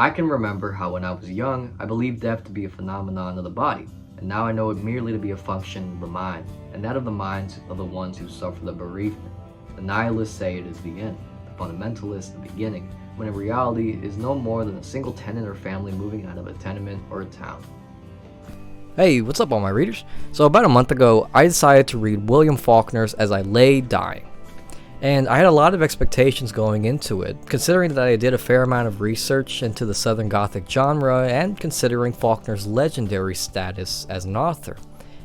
I can remember how when I was young, I believed death to be a phenomenon of the body, and now I know it merely to be a function of the mind, and that of the minds of the ones who suffer the bereavement. The nihilists say it is the end, the fundamentalists the beginning, when in reality it is no more than a single tenant or family moving out of a tenement or a town. Hey, what's up all my readers? So about a month ago, I decided to read William Faulkner's As I Lay Dying. And I had a lot of expectations going into it, considering that I did a fair amount of research into the Southern Gothic genre and considering Faulkner's legendary status as an author.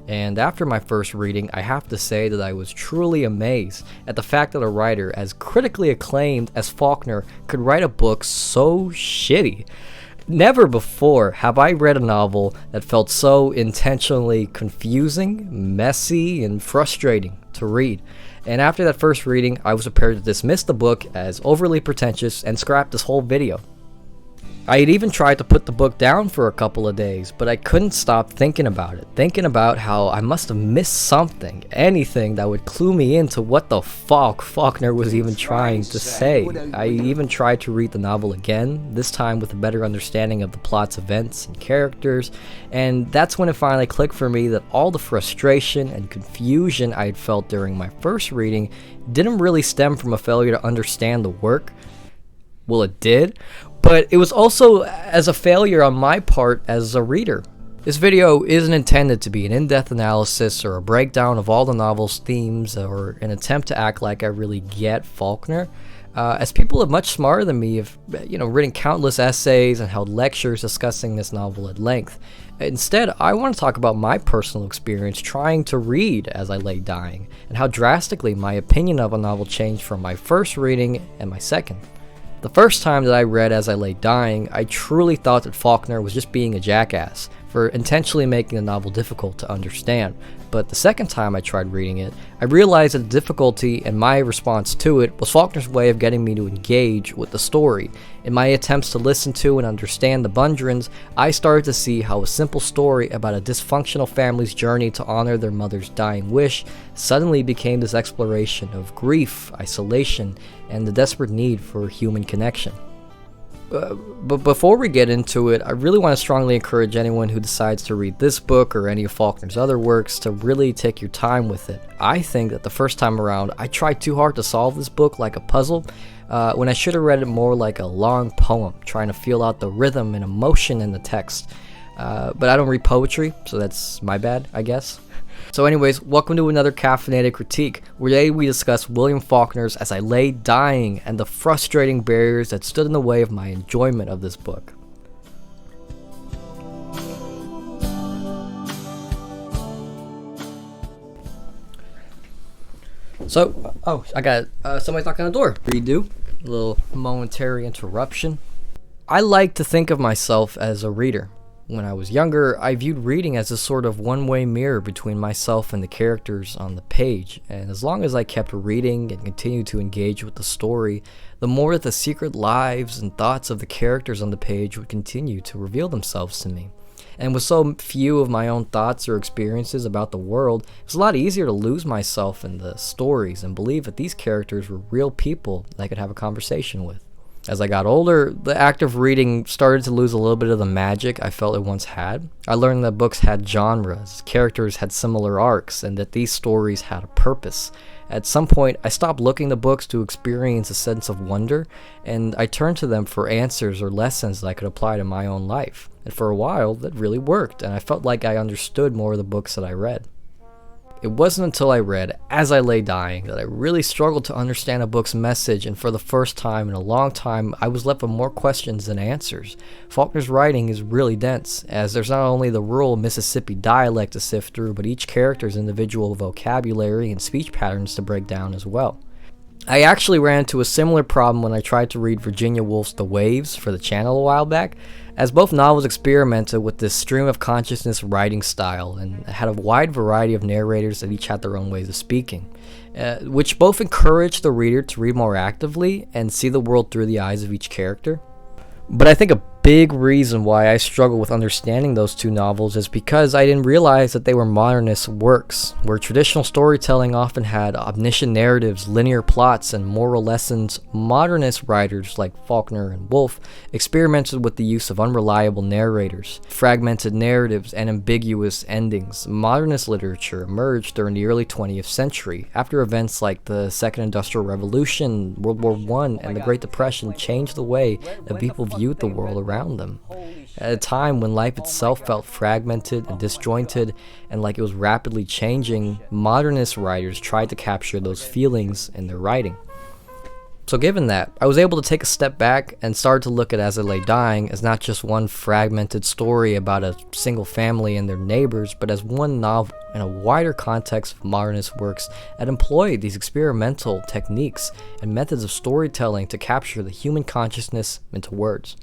And after my first reading, I have to say that I was truly amazed at the fact that a writer as critically acclaimed as Faulkner could write a book so shitty. Never before have I read a novel that felt so intentionally confusing, messy, and frustrating to read. And after that first reading, I was prepared to dismiss the book as overly pretentious and scrap this whole video. I had even tried to put the book down for a couple of days, but I couldn't stop thinking about it. Thinking about how I must have missed something, anything that would clue me into what the fuck Faulkner was even trying to say. I even tried to read the novel again, this time with a better understanding of the plot's events and characters, and that's when it finally clicked for me that all the frustration and confusion I had felt during my first reading didn't really stem from a failure to understand the work. Well, it did, but it was also as a failure on my part as a reader. This video isn't intended to be an in-depth analysis or a breakdown of all the novel's themes or an attempt to act like I really get Faulkner, as people much smarter than me have written countless essays and held lectures discussing this novel at length. Instead, I want to talk about my personal experience trying to read As I Lay Dying, and how drastically my opinion of a novel changed from my first reading and my second. The first time that I read As I Lay Dying, I truly thought that Faulkner was just being a jackass for intentionally making the novel difficult to understand. But the second time I tried reading it, I realized that the difficulty and my response to it was Faulkner's way of getting me to engage with the story. In my attempts to listen to and understand the Bundrans, I started to see how a simple story about a dysfunctional family's journey to honor their mother's dying wish suddenly became this exploration of grief, isolation, and the desperate need for human connection. But before we get into it, I really want to strongly encourage anyone who decides to read this book or any of Faulkner's other works to really take your time with it. I think that the first time around, I tried too hard to solve this book like a puzzle, when I should have read it more like a long poem, trying to feel out the rhythm and emotion in the text. But I don't read poetry, so that's my bad, I guess. So anyways, welcome to another Caffeinated Critique, where today we discuss William Faulkner's As I Lay Dying and the frustrating barriers that stood in the way of my enjoyment of this book. So, I got somebody knocking on the door. Redo. A little momentary interruption. I like to think of myself as a reader. When I was younger, I viewed reading as a sort of one-way mirror between myself and the characters on the page, and as long as I kept reading and continued to engage with the story, the more that the secret lives and thoughts of the characters on the page would continue to reveal themselves to me. And with so few of my own thoughts or experiences about the world, it was a lot easier to lose myself in the stories and believe that these characters were real people that I could have a conversation with. As I got older, the act of reading started to lose a little bit of the magic I felt it once had. I learned that books had genres, characters had similar arcs, and that these stories had a purpose. At some point, I stopped looking to books to experience a sense of wonder, and I turned to them for answers or lessons that I could apply to my own life. And for a while, that really worked, and I felt like I understood more of the books that I read. It wasn't until I read As I Lay Dying that I really struggled to understand a book's message, and for the first time in a long time, I was left with more questions than answers. Faulkner's writing is really dense, as there's not only the rural Mississippi dialect to sift through, but each character's individual vocabulary and speech patterns to break down as well. I actually ran into a similar problem when I tried to read Virginia Woolf's The Waves for the channel a while back, as both novels experimented with this stream of consciousness writing style and had a wide variety of narrators that each had their own ways of speaking, which both encouraged the reader to read more actively and see the world through the eyes of each character. But I think a big reason why I struggle with understanding those two novels is because I didn't realize that they were modernist works, where traditional storytelling often had omniscient narratives, linear plots, and moral lessons. Modernist writers like Faulkner and Woolf experimented with the use of unreliable narrators, fragmented narratives, and ambiguous endings. Modernist literature emerged during the early 20th century, after events like the Second Industrial Revolution, World War I, and the Great Depression changed the way that people viewed the world around them. At a time when life itself felt fragmented and disjointed and like it was rapidly changing, modernist writers tried to capture those feelings in their writing. So given that, I was able to take a step back and start to look at As I Lay Dying as not just one fragmented story about a single family and their neighbors, but as one novel in a wider context of modernist works that employed these experimental techniques and methods of storytelling to capture the human consciousness into words.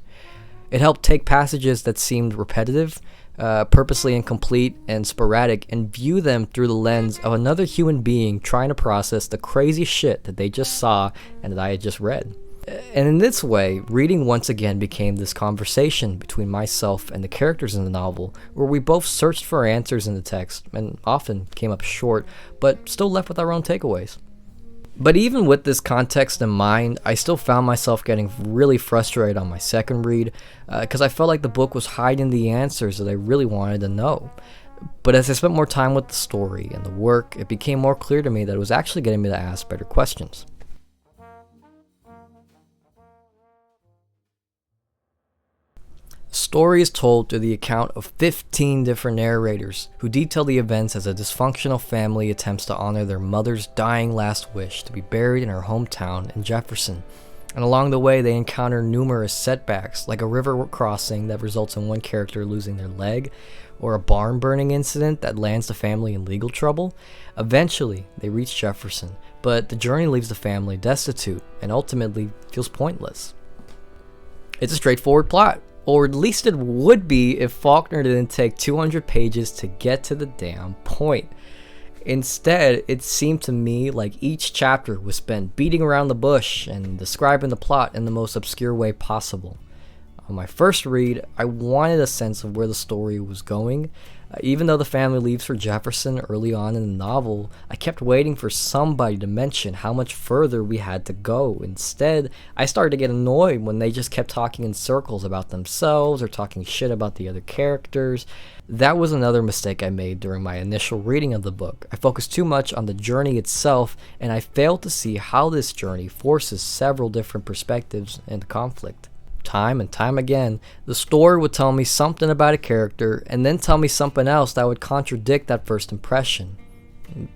It helped take passages that seemed repetitive, purposely incomplete, and sporadic, and view them through the lens of another human being trying to process the crazy shit that they just saw and that I had just read. And in this way, reading once again became this conversation between myself and the characters in the novel, where we both searched for answers in the text, and often came up short, but still left with our own takeaways. But even with this context in mind, I still found myself getting really frustrated on my second read, because I felt like the book was hiding the answers that I really wanted to know. But as I spent more time with the story and the work, it became more clear to me that it was actually getting me to ask better questions. The story is told through the account of 15 different narrators who detail the events as a dysfunctional family attempts to honor their mother's dying last wish to be buried in her hometown in Jefferson. And along the way, they encounter numerous setbacks, like a river crossing that results in one character losing their leg, or a barn burning incident that lands the family in legal trouble. Eventually, they reach Jefferson, but the journey leaves the family destitute and ultimately feels pointless. It's a straightforward plot. Or at least it would be if Faulkner didn't take 200 pages to get to the damn point. Instead, it seemed to me like each chapter was spent beating around the bush and describing the plot in the most obscure way possible. On my first read, I wanted a sense of where the story was going. Even though the family leaves for Jefferson early on in the novel, I kept waiting for somebody to mention how much further we had to go. Instead, I started to get annoyed when they just kept talking in circles about themselves or talking shit about the other characters. That was another mistake I made during my initial reading of the book. I focused too much on the journey itself, and I failed to see how this journey forces several different perspectives into conflict. Time and time again, the story would tell me something about a character and then tell me something else that would contradict that first impression.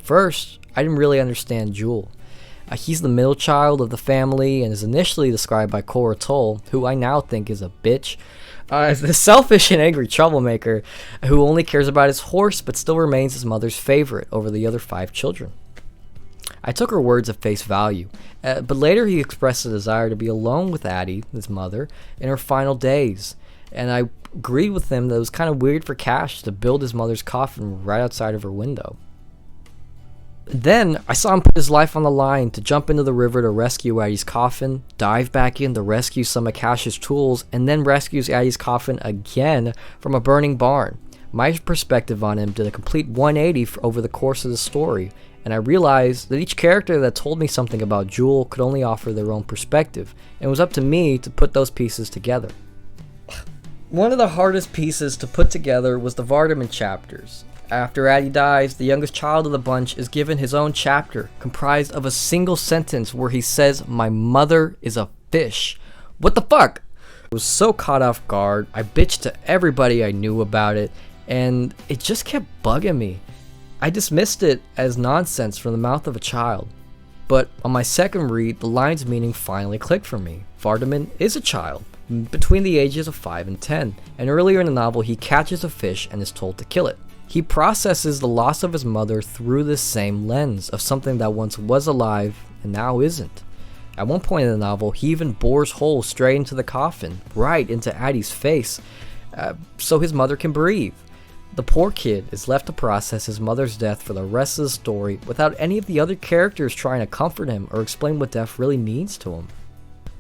First, I didn't really understand Jewel. He's the middle child of the family and is initially described by Cora Toll, who I now think is a bitch, as the selfish and angry troublemaker who only cares about his horse but still remains his mother's favorite over the other 5 children. I took her words at face value, but later he expressed a desire to be alone with Addie, his mother, in her final days, and I agreed with him that it was kind of weird for Cash to build his mother's coffin right outside of her window. Then I saw him put his life on the line to jump into the river to rescue Addie's coffin, dive back in to rescue some of Cash's tools, and then rescues Addie's coffin again from a burning barn. My perspective on him did a complete 180 over the course of the story, and I realized that each character that told me something about Jewel could only offer their own perspective, and it was up to me to put those pieces together. One of the hardest pieces to put together was the Vardaman chapters. After Addie dies, the youngest child of the bunch is given his own chapter, comprised of a single sentence where he says, "My mother is a fish." What the fuck? I was so caught off guard, I bitched to everybody I knew about it, and it just kept bugging me. I dismissed it as nonsense from the mouth of a child. But on my second read, the line's meaning finally clicked for me. Vardaman is a child, between the ages of 5 and 10, and earlier in the novel he catches a fish and is told to kill it. He processes the loss of his mother through this same lens of something that once was alive and now isn't. At one point in the novel, he even bores holes straight into the coffin, right into Addie's face, so his mother can breathe. The poor kid is left to process his mother's death for the rest of the story without any of the other characters trying to comfort him or explain what death really means to him.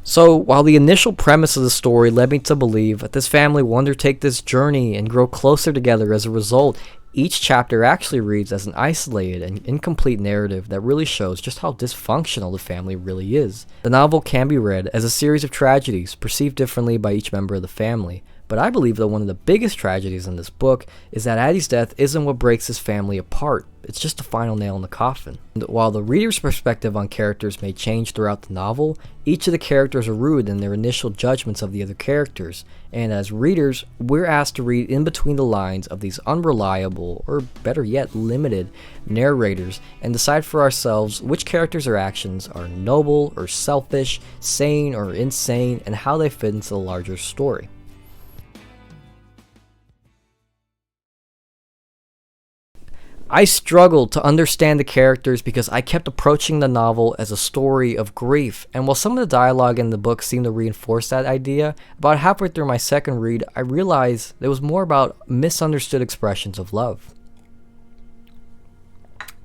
So, while the initial premise of the story led me to believe that this family will undertake this journey and grow closer together as a result, each chapter actually reads as an isolated and incomplete narrative that really shows just how dysfunctional the family really is. The novel can be read as a series of tragedies perceived differently by each member of the family, but I believe that one of the biggest tragedies in this book is that Addie's death isn't what breaks his family apart. It's just the final nail in the coffin. And while the reader's perspective on characters may change throughout the novel, each of the characters are rooted in their initial judgments of the other characters, and as readers, we're asked to read in between the lines of these unreliable, or better yet, limited narrators, and decide for ourselves which characters or actions are noble or selfish, sane or insane, and how they fit into the larger story. I struggled to understand the characters because I kept approaching the novel as a story of grief, and while some of the dialogue in the book seemed to reinforce that idea, about halfway through my second read, I realized it was more about misunderstood expressions of love.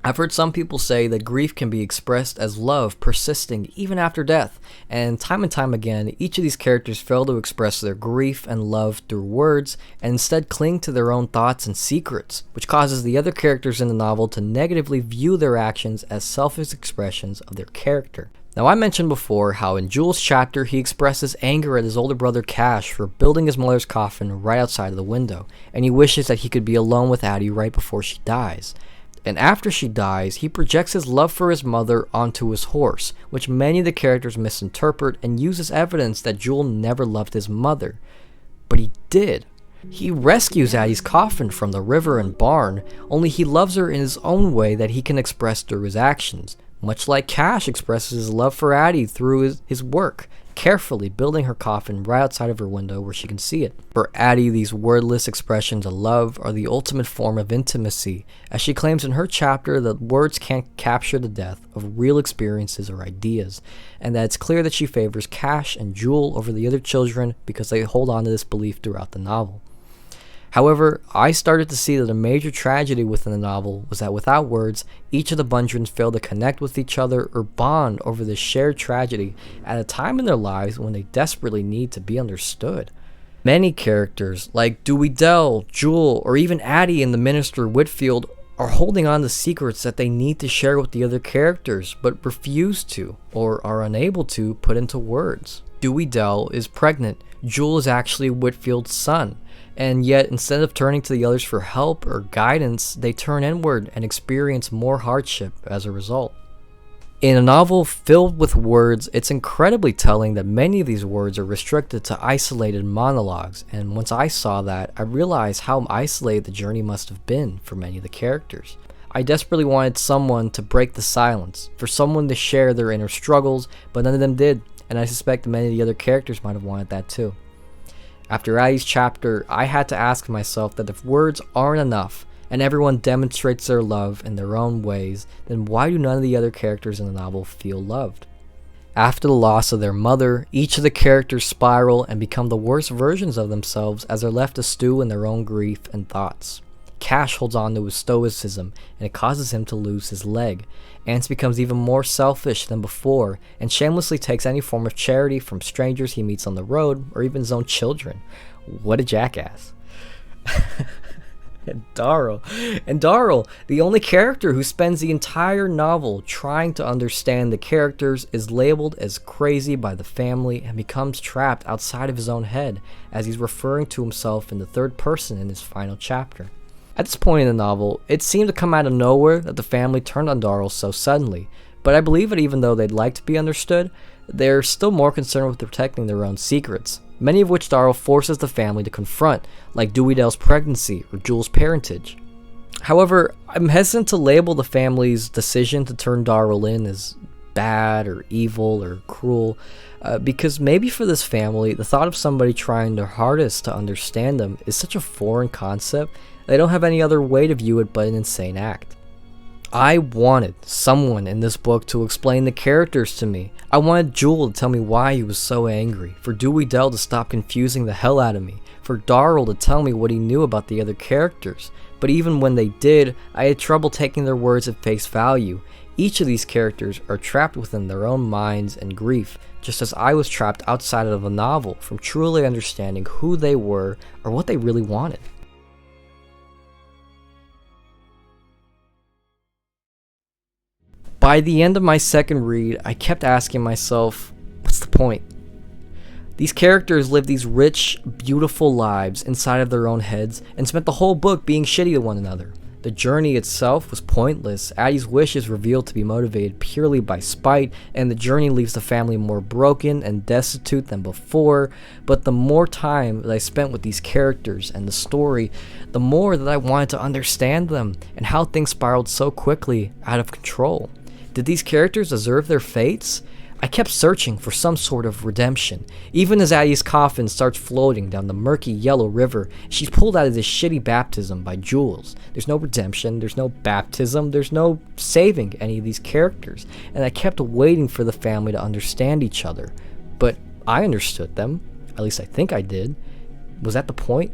I've heard some people say that grief can be expressed as love persisting even after death, and time again, each of these characters fail to express their grief and love through words, and instead cling to their own thoughts and secrets, which causes the other characters in the novel to negatively view their actions as selfish expressions of their character. Now, I mentioned before how in Jules' chapter he expresses anger at his older brother Cash for building his mother's coffin right outside of the window, and he wishes that he could be alone with Addie right before she dies. And after she dies, he projects his love for his mother onto his horse, which many of the characters misinterpret and use as evidence that Jules never loved his mother. But he did. He rescues Addie's coffin from the river and barn, only he loves her in his own way that he can express through his actions, much like Cash expresses his love for Addie through his work, carefully building her coffin right outside of her window where she can see it. For Addie, these wordless expressions of love are the ultimate form of intimacy, as she claims in her chapter that words can't capture the depth of real experiences or ideas, and that it's clear that she favors Cash and Jewel over the other children because they hold on to this belief throughout the novel. However, I started to see that a major tragedy within the novel was that without words, each of the Bundrins failed to connect with each other or bond over this shared tragedy at a time in their lives when they desperately need to be understood. Many characters, like Dewey Dell, Jewel, or even Addie and the Minister Whitfield, are holding on to secrets that they need to share with the other characters, but refuse to, or are unable to, put into words. Dewey Dell is pregnant. Jewel is actually Whitfield's son. And yet, instead of turning to the others for help or guidance, they turn inward and experience more hardship as a result. In a novel filled with words, it's incredibly telling that many of these words are restricted to isolated monologues, and once I saw that, I realized how isolated the journey must have been for many of the characters. I desperately wanted someone to break the silence, for someone to share their inner struggles, but none of them did, and I suspect many of the other characters might have wanted that too. After Addie's chapter, I had to ask myself that if words aren't enough, and everyone demonstrates their love in their own ways, then why do none of the other characters in the novel feel loved? After the loss of their mother, each of the characters spiral and become the worst versions of themselves as they're left to stew in their own grief and thoughts. Cash holds on to his stoicism, and it causes him to lose his leg. Ance becomes even more selfish than before, and shamelessly takes any form of charity from strangers he meets on the road, or even his own children. What a jackass. And Darryl, the only character who spends the entire novel trying to understand the characters, is labeled as crazy by the family and becomes trapped outside of his own head as he's referring to himself in the third person in his final chapter. At this point in the novel, it seemed to come out of nowhere that the family turned on Darryl so suddenly, but I believe that even though they'd like to be understood, they're still more concerned with protecting their own secrets, many of which Darryl forces the family to confront, like Dewey Dell's pregnancy or Jules' parentage. However, I'm hesitant to label the family's decision to turn Darryl in as bad or evil or cruel, because maybe for this family, the thought of somebody trying their hardest to understand them is such a foreign concept, they don't have any other way to view it but an insane act. I wanted someone in this book to explain the characters to me. I wanted Jewel to tell me why he was so angry, for Dewey Dell to stop confusing the hell out of me, for Darryl to tell me what he knew about the other characters. But even when they did, I had trouble taking their words at face value. Each of these characters are trapped within their own minds and grief, just as I was trapped outside of the novel from truly understanding who they were or what they really wanted. By the end of my second read, I kept asking myself, what's the point? These characters lived these rich, beautiful lives inside of their own heads and spent the whole book being shitty to one another. The journey itself was pointless. Addie's wish is revealed to be motivated purely by spite, and the journey leaves the family more broken and destitute than before. But the more time that I spent with these characters and the story, the more that I wanted to understand them and how things spiraled so quickly out of control. Did these characters deserve their fates? I kept searching for some sort of redemption, even as Addie's coffin starts floating down the murky yellow river. She's pulled out of this shitty baptism by Jules. There's no redemption, there's no baptism, there's no saving any of these characters, and I kept waiting for the family to understand each other. But I understood them, at least I think I did. Was that the point?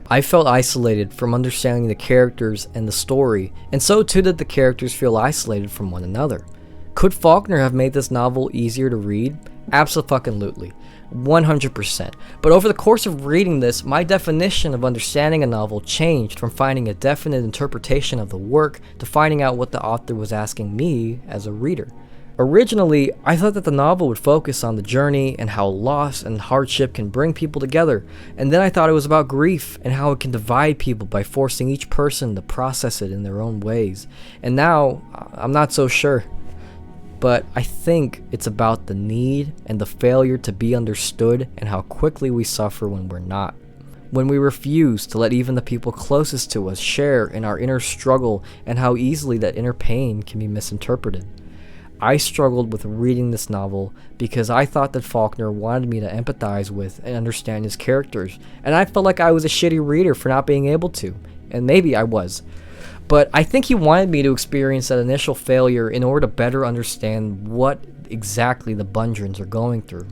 I felt isolated from understanding the characters and the story, and so too did the characters feel isolated from one another. Could Faulkner have made this novel easier to read? Abso-fucking-lutely. 100%. But over the course of reading this, my definition of understanding a novel changed from finding a definite interpretation of the work to finding out what the author was asking me as a reader. Originally, I thought that the novel would focus on the journey and how loss and hardship can bring people together, and then I thought it was about grief and how it can divide people by forcing each person to process it in their own ways. And now, I'm not so sure. But I think it's about the need and the failure to be understood and how quickly we suffer when we're not. When we refuse to let even the people closest to us share in our inner struggle and how easily that inner pain can be misinterpreted. I struggled with reading this novel because I thought that Faulkner wanted me to empathize with and understand his characters, and I felt like I was a shitty reader for not being able to, and maybe I was. But I think he wanted me to experience that initial failure in order to better understand what exactly the Bundrens are going through.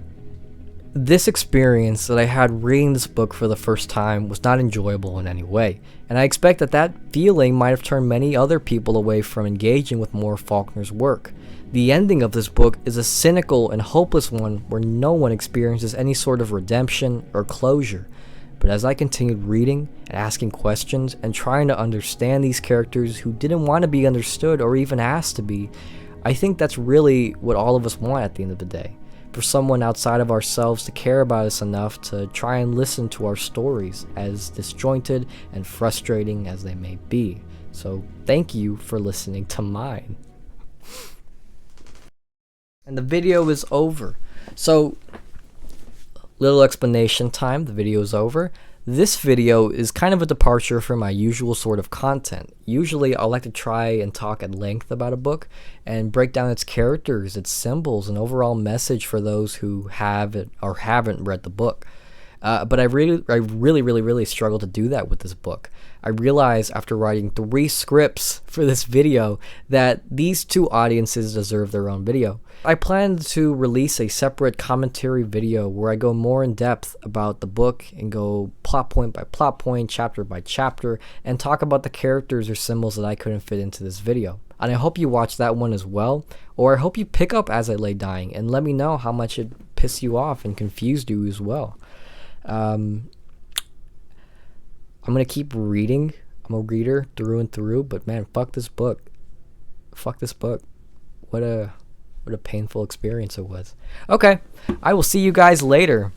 This experience that I had reading this book for the first time was not enjoyable in any way, and I expect that that feeling might have turned many other people away from engaging with more of Faulkner's work. The ending of this book is a cynical and hopeless one where no one experiences any sort of redemption or closure. But as I continued reading and asking questions and trying to understand these characters who didn't want to be understood or even asked to be, I think that's really what all of us want at the end of the day. For someone outside of ourselves to care about us enough to try and listen to our stories, as disjointed and frustrating as they may be. So thank you for listening to mine. And the video is over. So, little explanation time, the video is over. This video is kind of a departure from my usual sort of content. Usually I like to try and talk at length about a book and break down its characters, its symbols, and overall message for those who have it or haven't read the book. But I really struggled to do that with this book. I realized after writing 3 scripts for this video that these 2 audiences deserve their own video. I plan to release a separate commentary video where I go more in depth about the book and go plot point by plot point, chapter by chapter, and talk about the characters or symbols that I couldn't fit into this video. And I hope you watch that one as well, or I hope you pick up As I Lay Dying and let me know how much it pissed you off and confused you as well. I'm gonna keep reading. I'm a reader through and through, but man, fuck this book. Fuck this book. What a painful experience it was. Okay, I will see you guys later.